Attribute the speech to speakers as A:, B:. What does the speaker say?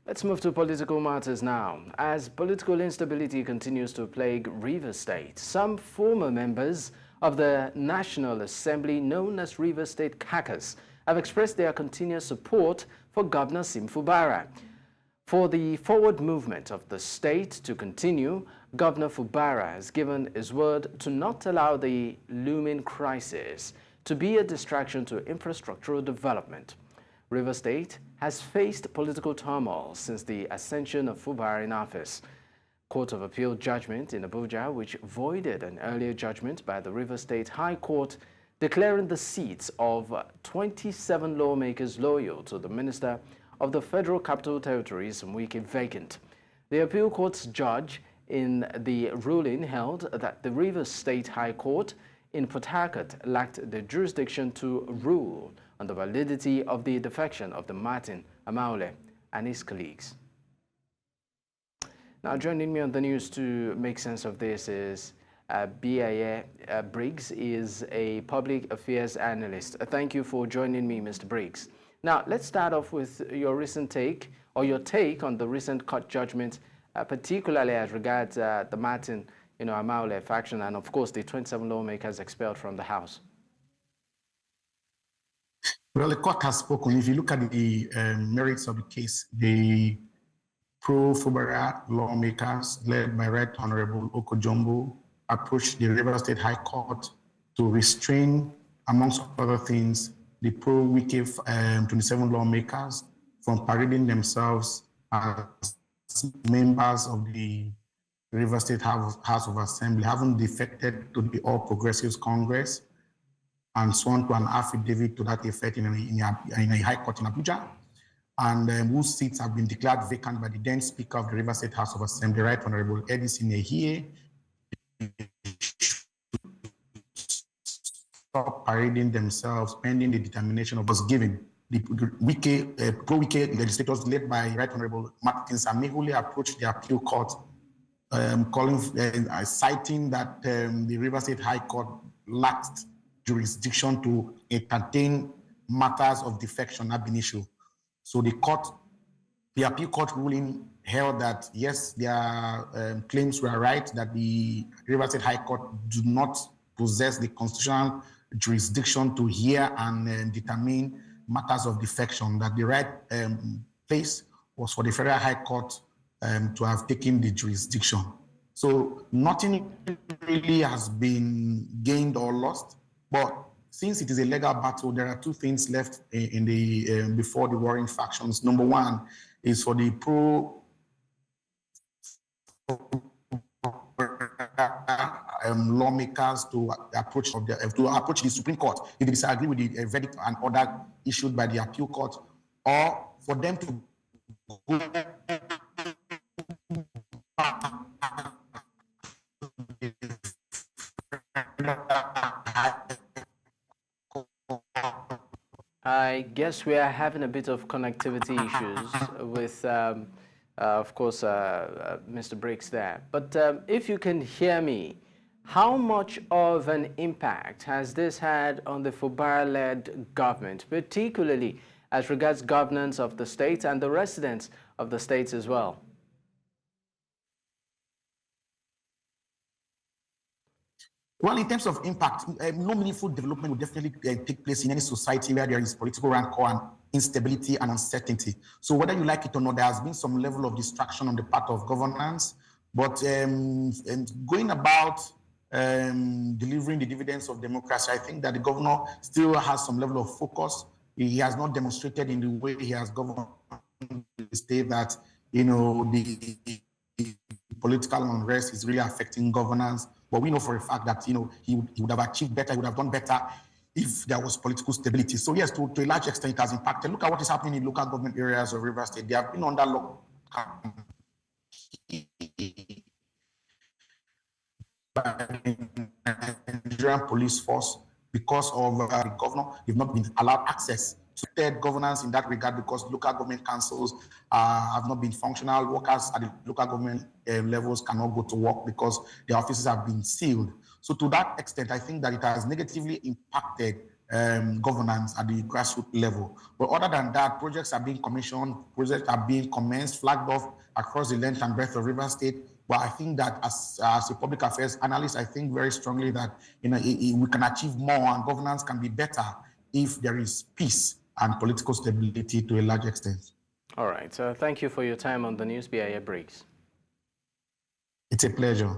A: Let's move to political matters now. As political instability continues to plague Rivers State, some former members of the National Assembly, known as Rivers State caucus, have expressed their continued support for Governor Siminalayi Fubara. For the forward movement of the state to continue, Governor Fubara has given his word to not allow the looming crisis to be a distraction to infrastructural development. Rivers State has faced political turmoil since the ascension of Fubara in office. Court of Appeal judgment in Abuja, which voided an earlier judgment by the Rivers State High Court, declaring the seats of 27 lawmakers loyal to the Minister of the Federal Capital Territories vacant. The appeal court's judge in the ruling held that the Rivers State High Court in Port Harcourt lacked the jurisdiction to rule on the validity of the defection of the Martin Amaule and his colleagues. Now, joining me on the news to make sense of this is Bieye. Briggs is a public affairs analyst. Thank you for joining me, Mr. Briggs. Now, let's start off with your recent take, or your take on the recent court judgment, particularly as regards the Martin Amaule faction and, of course, the 27 lawmakers expelled from the House.
B: Well, the court has spoken. If you look at the merits of the case, the pro-Fubara lawmakers, led by Right Honorable Okojombo, approached the Rivers State High Court to restrain, amongst other things, the pro-Wike 27 lawmakers from parading themselves as members of the Rivers State House of Assembly, having defected to the All Progressives Congress, and sworn to an affidavit to that effect in a high court in Abuja, and whose seats have been declared vacant by the then Speaker of the Rivers State House of Assembly, Right Honorable Edison Ehie. Stop parading themselves pending the determination of us given. The pro-Wike legislators led by Right Honorable Martin Samihule approached the appeal court, citing that the Rivers State High Court lacked jurisdiction to entertain matters of defection ab initio. So the appeal court ruling held that yes, their claims were right, that the Rivers State High Court do not possess the constitutional jurisdiction to hear and determine matters of defection, that the right place was for the Federal High Court to have taken the jurisdiction. So nothing really has been gained or lost. But since it is a legal battle, there are two things left in the before the warring factions. Number one is for the lawmakers to approach the Supreme Court if they disagree with the verdict and order issued by the appeal court, or for them to go
A: I guess we are having a bit of connectivity issues with, of course, Mr. Briggs there. But if you can hear me, how much of an impact has this had on the Fubara-led government, particularly as regards governance of the state and the residents of the states as well?
B: Well, in terms of impact, no meaningful development will definitely take place in any society where there is political rancor and instability and uncertainty. So whether you like it or not, there has been some level of distraction on the part of governance, but going about delivering the dividends of democracy, I think that the governor still has some level of focus. He has not demonstrated in the way he has governed the state that, the political unrest is really affecting governance. But we know for a fact that, he would have achieved better, he would have done better if there was political stability. So yes, to a large extent, it has impacted. Look at what is happening in local government areas of Rivers State. They have been under lockdown by the Nigerian police force because of the governor. They've not been allowed access to third governance in that regard because local government councils have not been functional. Workers at the local government levels cannot go to work because their offices have been sealed. So to that extent, I think that it has negatively impacted governance at the grassroots level. But other than that, projects are being commissioned, projects are being commenced, flagged off across the length and breadth of Rivers State. But I think that as a public affairs analyst, I think very strongly that we can achieve more and governance can be better if there is peace and political stability to a large extent.
A: All right. Thank you for your time on the news, Bieye Briggs.
B: It's a pleasure.